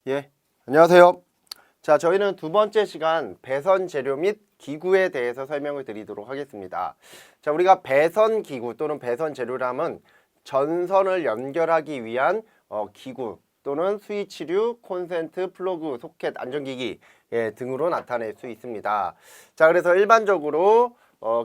예, 안녕하세요. 자, 저희는 두 번째 시간 배선 재료 및 기구에 대해서 설명을 드리도록 하겠습니다. 자, 우리가 배선 기구 또는 배선 재료라면 전선을 연결하기 위한 기구 또는 스위치류, 콘센트, 플러그, 소켓, 안전기기 등으로 나타낼 수 있습니다. 자, 그래서 일반적으로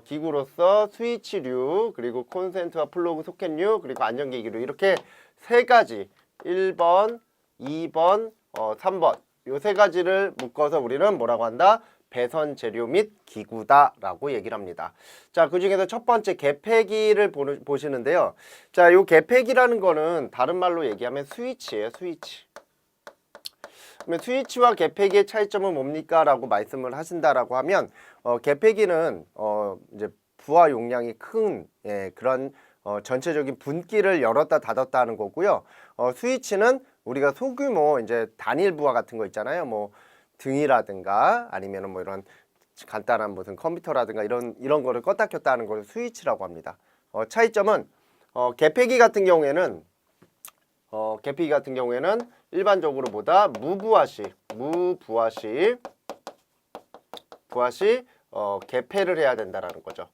기구로서 스위치류, 그리고 콘센트와 플러그, 소켓류, 그리고 안전기기류 이렇게 세 가지 1번, 2번, 3번 요 세 가지를 묶어서 우리는 뭐라고 한다? 배선 재료 및 기구다 라고 얘기를 합니다. 자, 그 중에서 첫 번째 개폐기를 보시는데요. 자, 요 개폐기라는 거는 다른 말로 얘기하면 스위치예요. 스위치. 그러면 스위치와 개폐기의 차이점은 뭡니까? 라고 말씀을 하신다라고 하면 개폐기는 이제 부하 용량이 큰 그런 전체적인 분기를 열었다 닫았다 하는 거고요. 스위치는 우리가 소규모 이제 단일 부하 같은 거 있잖아요. 뭐 등이라든가 아니면은 뭐 이런 간단한 무슨 컴퓨터라든가 이런 거를 껐다 켰다 하는 걸 스위치라고 합니다. 차이점은 개폐기 같은 경우에는 일반적으로 보다 무부하시 개폐를 해야 된다라는 거죠.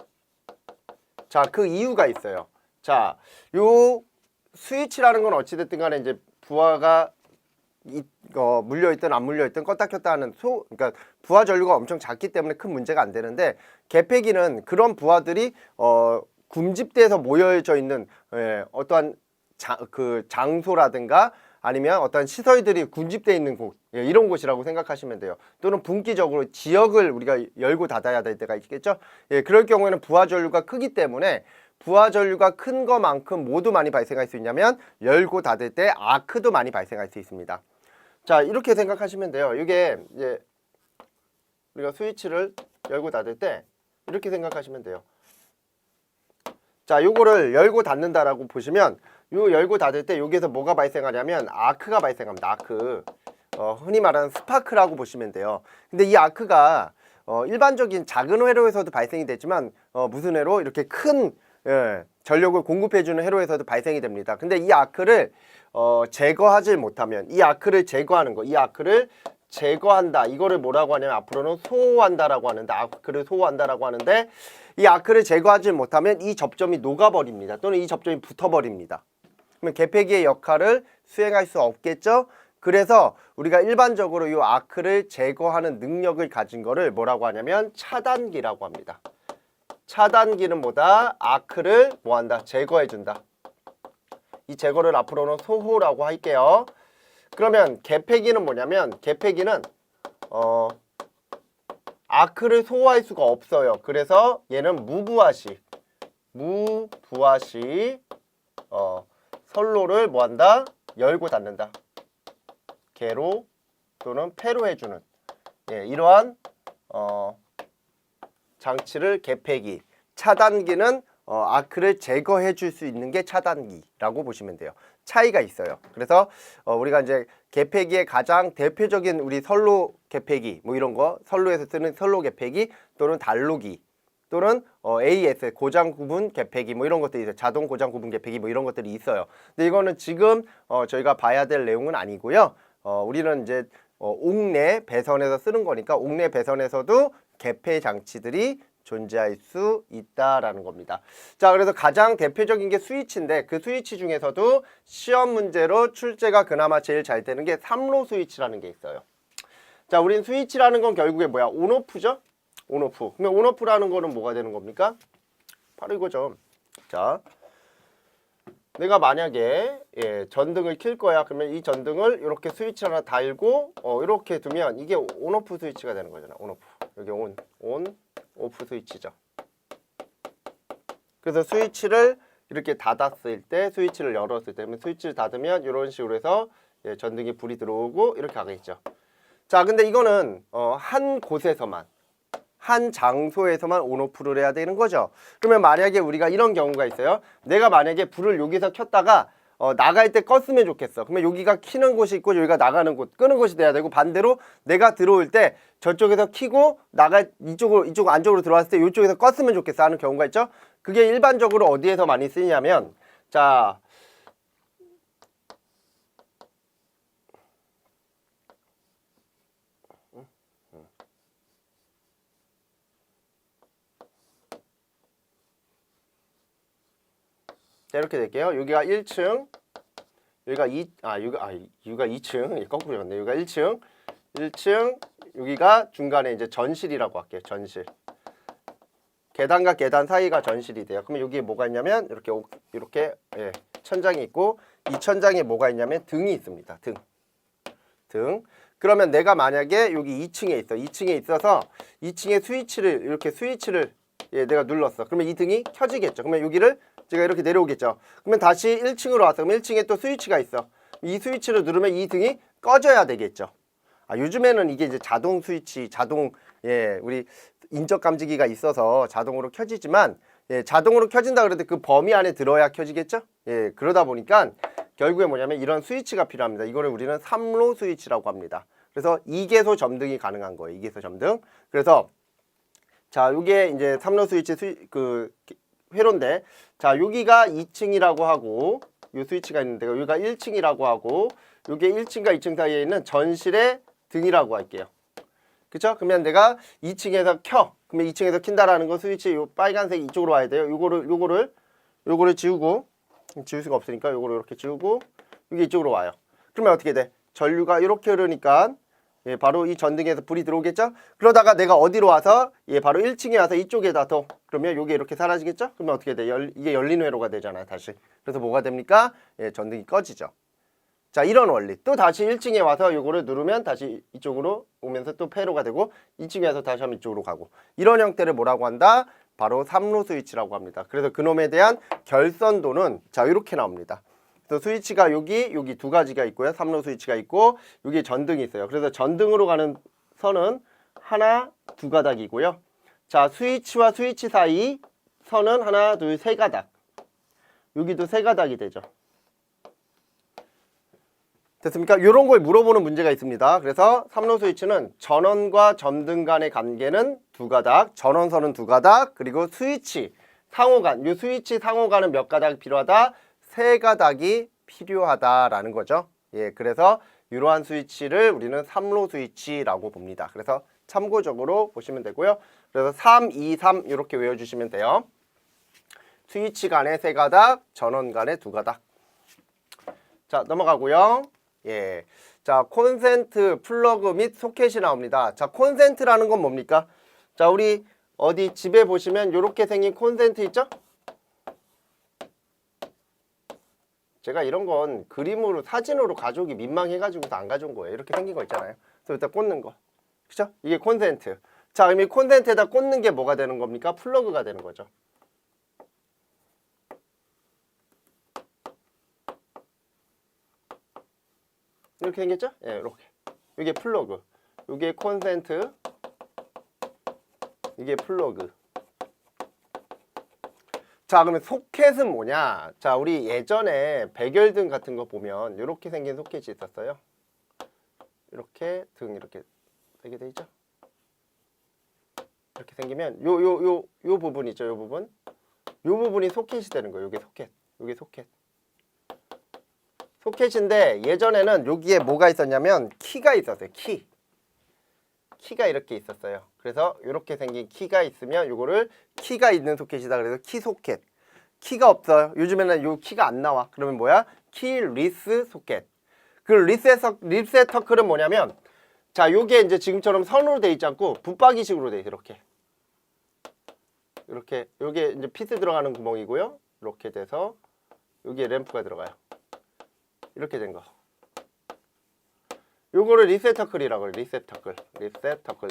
자, 그 이유가 있어요. 자, 요 스위치라는 건 어찌됐든 간에 이제 부하가 물려있든 안 물려있든 껐다 켰다 하는 그러니까 부하 전류가 엄청 작기 때문에 큰 문제가 안 되는데 개폐기는 그런 부하들이 군집돼서 모여져 있는 어떠한 장소라든가 아니면 어떤 시설들이 군집되어 있는 곳 이런 곳이라고 생각하시면 돼요. 또는 분기적으로 지역을 우리가 열고 닫아야 될 때가 있겠죠. 그럴 경우에는 부하 전류가 크기 때문에 부하 전류가 큰 것만큼 뭐도 많이 발생할 수 있냐면 열고 닫을 때 아크도 많이 발생할 수 있습니다. 자, 이렇게 생각하시면 돼요. 이게 이제 우리가 스위치를 열고 닫을 때 이렇게 생각하시면 돼요. 자, 요거를 열고 닫는다라고 보시면 요 열고 닫을 때 여기에서 뭐가 발생하냐면 아크가 발생합니다. 아크. 흔히 말하는 스파크라고 보시면 돼요. 근데 이 아크가 일반적인 작은 회로에서도 발생이 되지만 무슨 회로? 이렇게 큰 전력을 공급해주는 회로에서도 발생이 됩니다. 근데 이 아크를 제거하지 못하면 이 아크를 제거하는 거, 이 아크를 제거한다. 이거를 뭐라고 하냐면 앞으로는 소호한다라고 하는데 아크를 소호한다라고 하는데 이 아크를 제거하지 못하면 이 접점이 녹아버립니다. 또는 이 접점이 붙어버립니다. 그러면 개폐기의 역할을 수행할 수 없겠죠? 그래서 우리가 일반적으로 이 아크를 제거하는 능력을 가진 거를 뭐라고 하냐면 차단기라고 합니다. 차단기는 뭐다? 아크를 뭐한다? 제거해준다. 이 제거를 앞으로는 소호라고 할게요. 그러면 개폐기는 뭐냐면 개폐기는 아크를 소호할 수가 없어요. 그래서 얘는 무부하시 선로를 뭐한다? 열고 닫는다. 개로 또는 폐로 해주는 이러한 장치를 개폐기, 차단기는 아크를 제거해 줄 수 있는 게 차단기라고 보시면 돼요. 차이가 있어요. 그래서 우리가 이제 개폐기의 가장 대표적인 우리 선로 개폐기 뭐 이런 거 선로에서 쓰는 선로 개폐기 또는 단로기 또는 AS 고장 구분 개폐기 뭐 이런 것들이 있어요. 자동 고장 구분 개폐기 뭐 이런 것들이 있어요. 근데 이거는 지금 저희가 봐야 될 내용은 아니고요. 우리는 이제 옥내 배선에서 쓰는 거니까 옥내 배선에서도 개폐 장치들이 존재할 수 있다라는 겁니다. 자, 그래서 가장 대표적인 게 스위치인데 그 스위치 중에서도 시험 문제로 출제가 그나마 제일 잘 되는 게 3로 스위치라는 게 있어요. 자, 우린 스위치라는 건 결국에 뭐야? 온오프죠? 온오프. 그러면 온오프라는 거는 뭐가 되는 겁니까? 바로 이거죠. 자, 내가 만약에 전등을 켤 거야. 그러면 이 전등을 이렇게 스위치 하나 달고 이렇게 두면 이게 온오프 스위치가 되는 거잖아. 온오프. 여기 온, 오프 스위치죠. 그래서 스위치를 이렇게 닫았을 때, 스위치를 열었을 때, 스위치를 닫으면 이런 식으로 해서 전등이 불이 들어오고 이렇게 가겠죠. 자, 근데 이거는 한 곳에서만, 한 장소에서만 온오프를 해야 되는 거죠. 그러면 만약에 우리가 이런 경우가 있어요. 내가 만약에 불을 여기서 켰다가 나갈 때 껐으면 좋겠어. 그러면 여기가 켜는 곳이 있고 여기가 나가는 곳, 끄는 곳이 돼야 되고 반대로 내가 들어올 때 저쪽에서 켜고 이쪽 안쪽으로 들어왔을 때 이쪽에서 껐으면 좋겠어 하는 경우가 있죠. 그게 일반적으로 어디에서 많이 쓰이냐면 자, 자, 이렇게 될게요. 여기가 1층, 여기가 2층, 거꾸로 적었네. 여기가 1층, 여기가 중간에 이제 전실이라고 할게요. 전실. 계단과 계단 사이가 전실이 돼요. 그러면 여기에 뭐가 있냐면 이렇게 예, 천장이 있고 이 천장에 뭐가 있냐면 등이 있습니다. 등. 그러면 내가 만약에 여기 2층에 있어서 2층에 스위치를 예, 내가 눌렀어. 그러면 이 등이 켜지겠죠. 그러면 여기를 제가 이렇게 내려오겠죠. 그러면 다시 1층으로 와서 그럼 1층에 또 스위치가 있어. 이 스위치를 누르면 이 등이 꺼져야 되겠죠. 요즘에는 이게 이제 자동 스위치, 예, 우리 인적 감지기가 있어서 자동으로 켜지지만 예, 자동으로 켜진다 그래도 그 범위 안에 들어야 켜지겠죠. 예, 그러다 보니까 결국에 뭐냐면 이런 스위치가 필요합니다. 이거를 우리는 3로 스위치라고 합니다. 그래서 2개소 점등이 가능한 거예요. 2개소 점등. 그래서 자, 요게 이제 3로 스위치 회로인데 자, 여기가 2층이라고 하고 요 스위치가 있는데 여기가 1층이라고 하고 요게 1층과 2층 사이에 있는 전실의 등이라고 할게요. 그쵸? 그러면 내가 2층에서 켜. 그러면 2층에서 킨다라는 거 스위치 요 빨간색 이쪽으로 와야 돼요. 요거를 지우고 지울 수가 없으니까 요거를 이렇게 지우고 이게 이쪽으로 와요. 그러면 어떻게 돼? 전류가 이렇게 흐르니까 예, 바로 이 전등에서 불이 들어오겠죠? 그러다가 내가 어디로 와서 예, 바로 1층에 와서 이쪽에다 둬. 그러면 요게 이렇게 사라지겠죠? 그러면 어떻게 돼? 이게 열린 회로가 되잖아요, 다시. 그래서 뭐가 됩니까? 예, 전등이 꺼지죠. 자, 이런 원리. 또 다시 1층에 와서 요거를 누르면 다시 이쪽으로 오면서 또 폐로가 되고 2층에 와서 다시 한번 이쪽으로 가고. 이런 형태를 뭐라고 한다? 바로 3로 스위치라고 합니다. 그래서 그놈에 대한 결선도는 자, 이렇게 나옵니다. 그래서 스위치가 여기 두 가지가 있고요. 3로 스위치가 있고 여기 전등이 있어요. 그래서 전등으로 가는 선은 하나, 두 가닥이고요. 자, 스위치와 스위치 사이 선은 하나, 둘, 세 가닥. 여기도 세 가닥이 되죠. 됐습니까? 이런 걸 물어보는 문제가 있습니다. 그래서 3로 스위치는 전원과 점등 간의 관계는 두 가닥, 전원선은 두 가닥, 그리고 스위치 상호간, 이 스위치 상호간은 몇 가닥이 필요하다? 세 가닥이 필요하다라는 거죠. 예, 그래서 이러한 스위치를 우리는 3로 스위치라고 봅니다. 그래서 참고적으로 보시면 되고요. 그래서 3, 2, 3 이렇게 외워주시면 돼요. 스위치 간의 세 가닥, 전원 간의 두 가닥. 자, 넘어가고요. 예, 자, 콘센트, 플러그 및 소켓이 나옵니다. 자, 콘센트라는 건 뭡니까? 자, 우리 어디 집에 보시면 이렇게 생긴 콘센트 있죠? 제가 이런 건 그림으로 사진으로 가져오기 민망해가지고 안 가져온 거예요. 이렇게 생긴 거 있잖아요. 그래서 일단 꽂는 거, 그죠? 이게 콘센트. 자, 그럼 이 콘센트에다 꽂는 게 뭐가 되는 겁니까? 플러그가 되는 거죠. 이렇게 생겼죠? 예, 이렇게. 이게 플러그. 이게 콘센트. 이게 플러그. 자, 그러면 소켓은 뭐냐? 자, 우리 예전에 백열등 같은 거 보면 이렇게 생긴 소켓이 있었어요. 이렇게 등 이렇게 되게 돼 있죠? 이렇게 생기면 요 부분 있죠? 요 부분. 요 부분이 소켓이 되는 거예요. 요게 소켓. 요게 소켓. 소켓인데 예전에는 여기에 뭐가 있었냐면 키가 있었어요. 키가 이렇게 있었어요. 그래서 이렇게 생긴 키가 있으면 요거를 키가 있는 소켓이다. 그래서 키 소켓. 키가 없어요. 요즘에는 요 키가 안 나와. 그러면 뭐야? 키 리스 소켓. 그 리셋 터클은 뭐냐면 자, 요게 이제 지금처럼 선으로 돼 있지 않고 붙박이식으로 돼 있어요. 이렇게 요게 이제 피스 들어가는 구멍이고요. 이렇게 돼서 여기에 램프가 들어가요. 이렇게 된 거. 요거를 리셋 터클이라고 해요. 리셋 터클.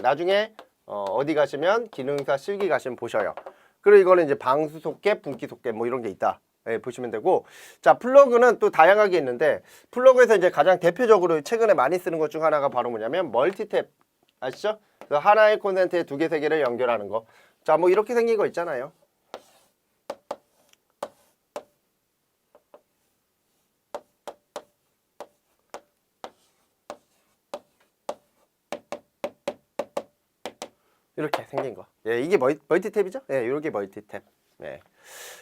나중에 어디 가시면 기능사 실기 가시면 보셔요. 그리고 이거는 이제 방수 소켓, 분기 소켓 뭐 이런 게 있다. 예, 보시면 되고. 자, 플러그는 또 다양하게 있는데 플러그에서 이제 가장 대표적으로 최근에 많이 쓰는 것 중 하나가 바로 뭐냐면 멀티탭 아시죠? 그래서 하나의 콘센트에 두 개, 세 개를 연결하는 거. 자, 뭐 이렇게 생긴 거 있잖아요. 이렇게 생긴 거. 예, 이게 멀티탭이죠? 예, 이렇게 멀티탭. 네.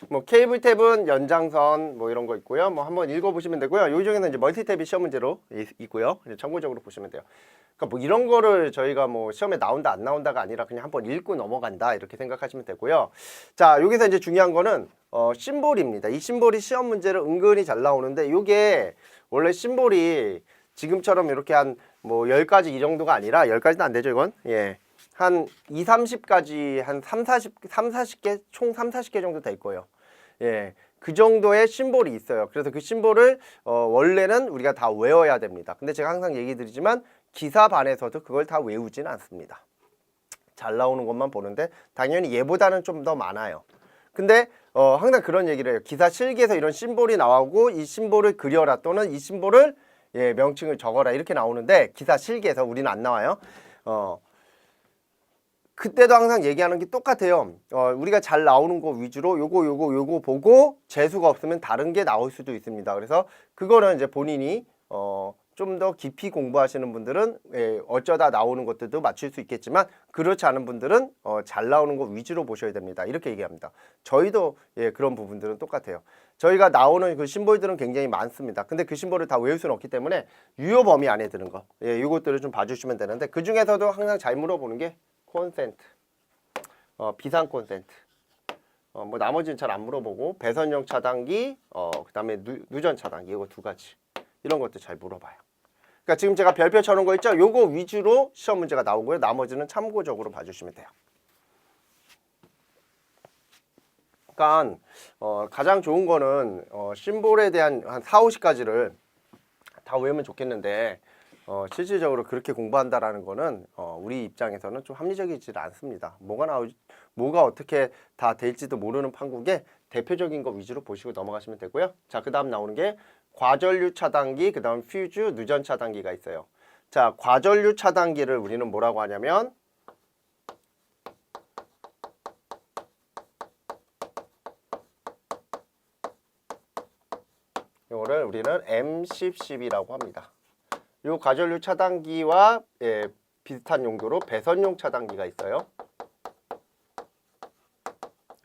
뭐 케이블 탭은 연장선 뭐 이런 거 있고요. 뭐 한번 읽어보시면 되고요. 요 중에는 이제 멀티탭이 시험 문제로 있고요. 이제 참고적으로 보시면 돼요. 그러니까 뭐 이런 거를 저희가 뭐 시험에 나온다 안 나온다가 아니라 그냥 한번 읽고 넘어간다 이렇게 생각하시면 되고요. 자, 여기서 이제 중요한 거는 심볼입니다. 이 심볼이 시험 문제로 은근히 잘 나오는데 요게 원래 심볼이 지금처럼 이렇게 한 뭐 10가지 이 정도가 아니라 10가지는 안 되죠, 이건. 예. 한 2, 30가지 한 40개 총 3, 40개 정도 될 거예요. 예. 그 정도의 심볼이 있어요. 그래서 그 심볼을 원래는 우리가 다 외워야 됩니다. 근데 제가 항상 얘기 드리지만 기사반에서도 그걸 다 외우지는 않습니다. 잘 나오는 것만 보는데 당연히 얘보다는 좀 더 많아요. 근데 항상 그런 얘기를 해요. 기사 실기에서 이런 심볼이 나오고 이 심볼을 그려라 또는 이 심볼을 명칭을 적어라 이렇게 나오는데 기사 실기에서 우리는 안 나와요. 그때도 항상 얘기하는 게 똑같아요. 우리가 잘 나오는 거 위주로 요거 보고 재수가 없으면 다른 게 나올 수도 있습니다. 그래서 그거는 이제 본인이 좀 더 깊이 공부하시는 분들은 어쩌다 나오는 것들도 맞출 수 있겠지만 그렇지 않은 분들은 잘 나오는 거 위주로 보셔야 됩니다. 이렇게 얘기합니다. 저희도 그런 부분들은 똑같아요. 저희가 나오는 그 심볼들은 굉장히 많습니다. 근데 그 심볼을 다 외울 수는 없기 때문에 유효 범위 안에 드는 거 이것들을 좀 봐주시면 되는데 그 중에서도 항상 잘 물어보는 게 콘센트, 비상 콘센트. 뭐 나머지는 잘 안 물어보고 배선용 차단기, 그다음에 누전 차단기 이거 두 가지 이런 것도 잘 물어봐요. 그러니까 지금 제가 별표 쳐놓은 거 있죠? 요거 위주로 시험 문제가 나오고요. 나머지는 참고적으로 봐주시면 돼요. 그러니까 가장 좋은 거는 심볼에 대한 한 4, 50가지를 다 외우면 좋겠는데 실질적으로 그렇게 공부한다라는 거는 우리 입장에서는 좀 합리적이지 않습니다. 뭐가 어떻게 다 될지도 모르는 판국에 대표적인 거 위주로 보시고 넘어가시면 되고요. 자, 그 다음 나오는 게 과전류 차단기, 그 다음 퓨즈, 누전 차단기가 있어요. 자, 과전류 차단기를 우리는 뭐라고 하냐면 이거를 우리는 M10-10이라고 합니다. 이 과전류 차단기와 비슷한 용도로 배선용 차단기가 있어요.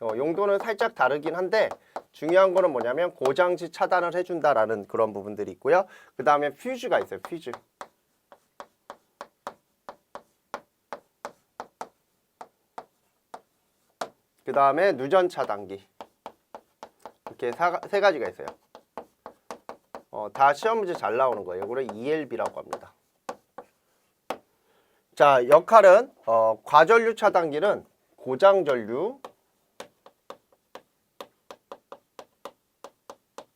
용도는 살짝 다르긴 한데 중요한 거는 뭐냐면 고장시 차단을 해준다라는 그런 부분들이 있고요. 그 다음에 퓨즈가 있어요. 퓨즈. 그 다음에 누전 차단기. 이렇게 세 가지가 있어요. 다 시험 문제 잘 나오는 거예요. 이거를 ELB라고 합니다. 자, 역할은 과전류 차단기는 고장전류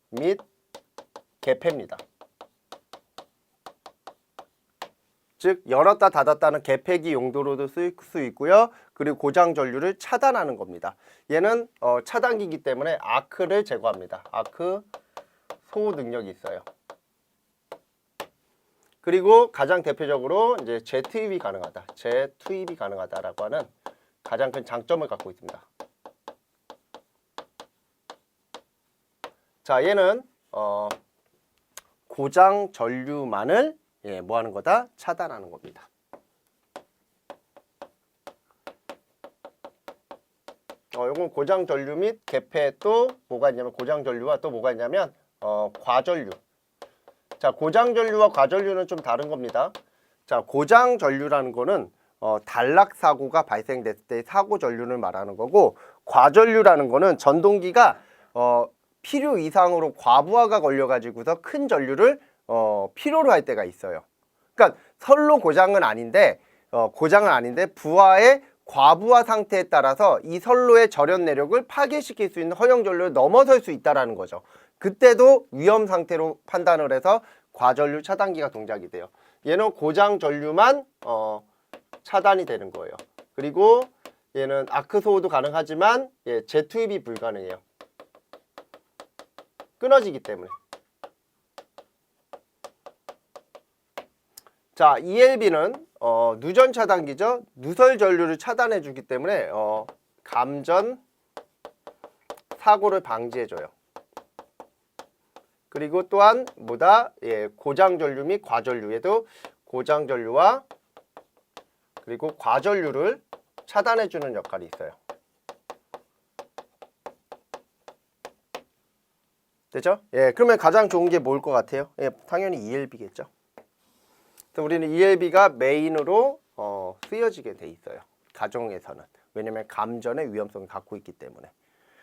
및 개폐입니다. 즉 열었다 닫았다는 개폐기 용도로도 쓰일 수 있고요. 그리고 고장전류를 차단하는 겁니다. 얘는 차단기이기 때문에 아크를 제거합니다. 아크 소호 능력이 있어요. 그리고 가장 대표적으로 이제 재투입이 가능하다. 재투입이 가능하다라고 하는 가장 큰 장점을 갖고 있습니다. 자, 얘는 고장 전류만을 뭐 하는 거다? 차단하는 겁니다. 이건 고장 전류 및 개폐 또 뭐가 있냐면 고장 전류와 또 뭐가 있냐면 과전류. 자, 고장 전류와 과전류는 좀 다른 겁니다. 자, 고장 전류라는 거는 단락 사고가 발생됐을 때 사고 전류를 말하는 거고 과전류라는 거는 전동기가 필요 이상으로 과부하가 걸려가지고서 큰 전류를 필요로 할 때가 있어요. 그러니까 선로 고장은 아닌데 부하의 과부하 상태에 따라서 이 선로의 절연 내력을 파괴시킬 수 있는 허용 전류를 넘어설 수 있다라는 거죠. 그때도 위험 상태로 판단을 해서 과전류 차단기가 동작이 돼요. 얘는 고장 전류만 차단이 되는 거예요. 그리고 얘는 아크 소호도 가능하지만 재투입이 불가능해요. 끊어지기 때문에. 자, ELB는 누전 차단기죠. 누설 전류를 차단해 주기 때문에 감전 사고를 방지해 줘요. 그리고 또한 뭐다? 고장 전류 및 과전류에도 고장 전류와 그리고 과전류를 차단해 주는 역할이 있어요. 되죠? 예, 그러면 가장 좋은 게 뭘 것 같아요? 예, 당연히 ELB겠죠. 그래서 우리는 ELB가 메인으로 쓰여지게 돼 있어요. 가정에서는. 왜냐면 감전의 위험성을 갖고 있기 때문에.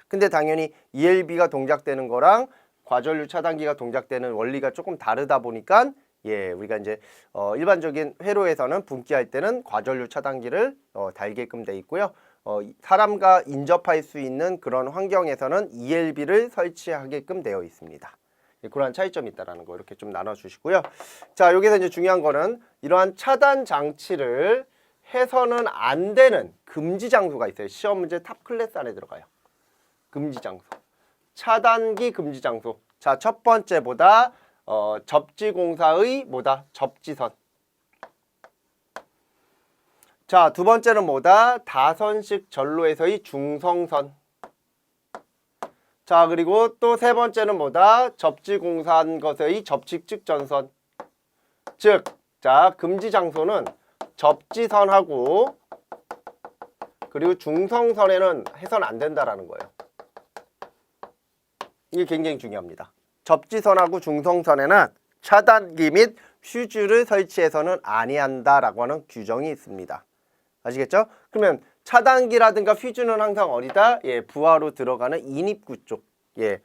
근데 당연히 ELB가 동작되는 거랑 과전류 차단기가 동작되는 원리가 조금 다르다 보니까 예, 우리가 이제 일반적인 회로에서는 분기할 때는 과전류 차단기를 달게끔 돼 있고요. 사람과 인접할 수 있는 그런 환경에서는 ELB를 설치하게끔 되어 있습니다. 예, 그러한 차이점이 있다는 거 이렇게 좀 나눠주시고요. 자, 여기서 이제 중요한 거는 이러한 차단 장치를 해서는 안 되는 금지 장소가 있어요. 시험 문제 탑 클래스 안에 들어가요. 금지 장소. 차단기 금지 장소. 자, 첫 번째보다 접지공사의 뭐다? 접지선. 자, 두 번째는 뭐다? 다선식 전로에서의 중성선. 자, 그리고 또 세 번째는 뭐다? 접지공사한 것의 접칙측전선. 즉, 자, 금지 장소는 접지선하고 그리고 중성선에는 해서는 안 된다라는 거예요. 이게 굉장히 중요합니다. 접지선하고 중성선에는 차단기 및 퓨즈를 설치해서는 아니한다라고 하는 규정이 있습니다. 아시겠죠? 그러면 차단기라든가 퓨즈는 항상 어디다? 예, 부하로 들어가는 인입구 쪽. 예.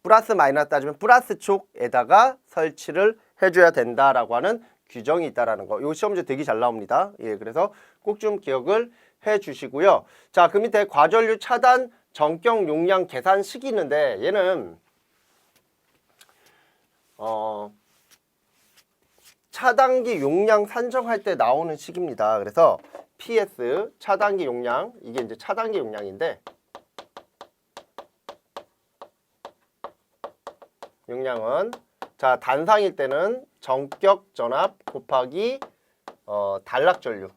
플러스 마이너스 따지면 플러스 쪽에다가 설치를 해줘야 된다라고 하는 규정이 있다라는 거. 요 시험 문제 되게 잘 나옵니다. 예, 그래서 꼭 좀 기억을 해 주시고요. 자, 그 밑에 과전류 차단 전격 용량 계산식이 있는데 얘는 차단기 용량 산정할 때 나오는 식입니다. 그래서 PS 차단기 용량, 이게 이제 차단기 용량인데 용량은 자, 단상일 때는 전격 전압 곱하기 단락 전류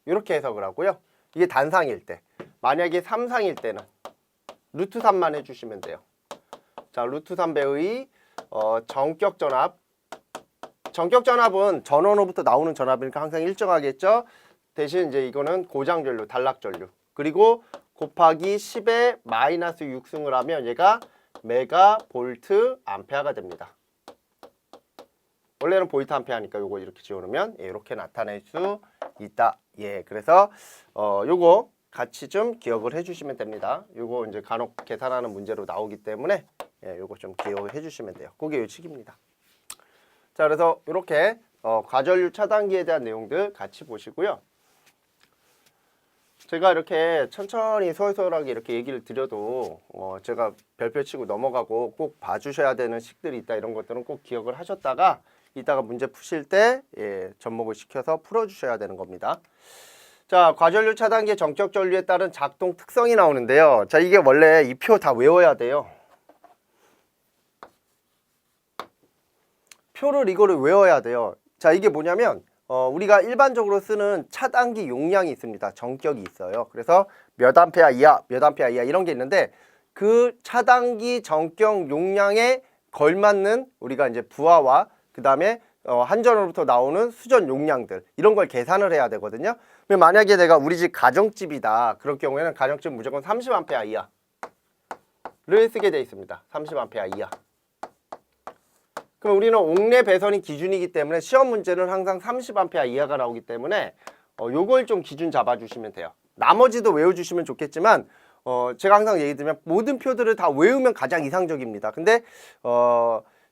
이렇게 해석을 하고요. 이게 단상일 때. 만약에 삼상일 때는 루트 3만 해주시면 돼요. 자, 루트 3배의 전격 전압. 전격 전압은 전원으로부터 나오는 전압이니까 항상 일정하겠죠. 대신 이제 이거는 고장 전류, 단락 전류. 그리고 곱하기 10의 마이너스 6승을 하면 얘가 메가 볼트 암페어가 됩니다. 원래는 볼트 암페어니까 요거 이렇게 지워놓으면 예, 이렇게 나타낼 수 있다. 예, 그래서 요거 같이 좀 기억을 해주시면 됩니다. 요거 이제 간혹 계산하는 문제로 나오기 때문에 예, 요거 좀 기억을 해주시면 돼요. 그게 요 식입니다. 자, 그래서 이렇게 과전류 차단기에 대한 내용들 같이 보시고요. 제가 이렇게 천천히 소홀소홀하게 이렇게 얘기를 드려도 제가 별표 치고 넘어가고 꼭 봐주셔야 되는 식들이 있다. 이런 것들은 꼭 기억을 하셨다가 이따가 문제 푸실 때 예, 접목을 시켜서 풀어주셔야 되는 겁니다. 자, 과전류 차단기의 전격 전류에 따른 작동 특성이 나오는데요. 자, 이게 원래 이 표 다 외워야 돼요. 표를 이거를 외워야 돼요. 자, 이게 뭐냐면 우리가 일반적으로 쓰는 차단기 용량이 있습니다. 전격이 있어요. 그래서 몇 암페어 이하, 몇 암페어 이하 이런 게 있는데 그 차단기 전격 용량에 걸맞는 우리가 이제 부하와 그 다음에 한전으로부터 나오는 수전 용량들 이런 걸 계산을 해야 되거든요. 만약에 내가 우리 집 가정집이다. 그럴 경우에는 가정집 무조건 30A 이하를 쓰게 되어 있습니다. 30A 이하. 그럼 우리는 옥내 배선이 기준이기 때문에 시험 문제는 항상 30A 이하가 나오기 때문에 요걸 좀 기준 잡아주시면 돼요. 나머지도 외워주시면 좋겠지만 제가 항상 얘기 드리면 모든 표들을 다 외우면 가장 이상적입니다. 근데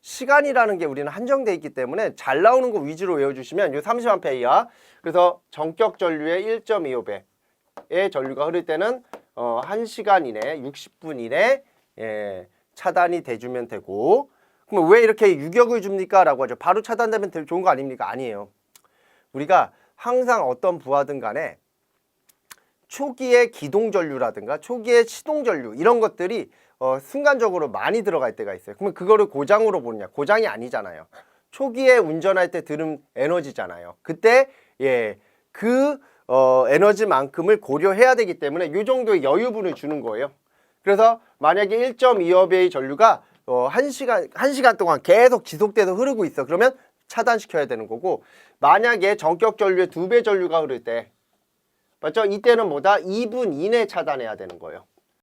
시간이라는 게 우리는 한정되어 있기 때문에 잘 나오는 거 위주로 외워주시면 요 30A 이하. 그래서 전격 전류의 1.25배의 전류가 흐를 때는 1시간 이내, 60분 이내 예, 차단이 돼주면 되고. 그럼 왜 이렇게 유격을 줍니까? 라고 하죠. 바로 차단되면 좋은 거 아닙니까? 아니에요. 우리가 항상 어떤 부하든 간에 초기의 기동전류라든가 초기의 시동전류 이런 것들이 순간적으로 많이 들어갈 때가 있어요. 그러면 그거를 고장으로 보느냐? 고장이 아니잖아요. 초기에 운전할 때 드는 에너지잖아요. 그때 예, 그 에너지만큼을 고려해야 되기 때문에 이 정도의 여유분을 주는 거예요. 그래서 만약에 1.25배의 전류가 1시간 동안 계속 지속돼서 흐르고 있어. 그러면 차단시켜야 되는 거고 만약에 전격 전류의 2배 전류가 흐를 때 맞죠? 이때는 뭐다? 2분 이내 차단해야 되는 거예요.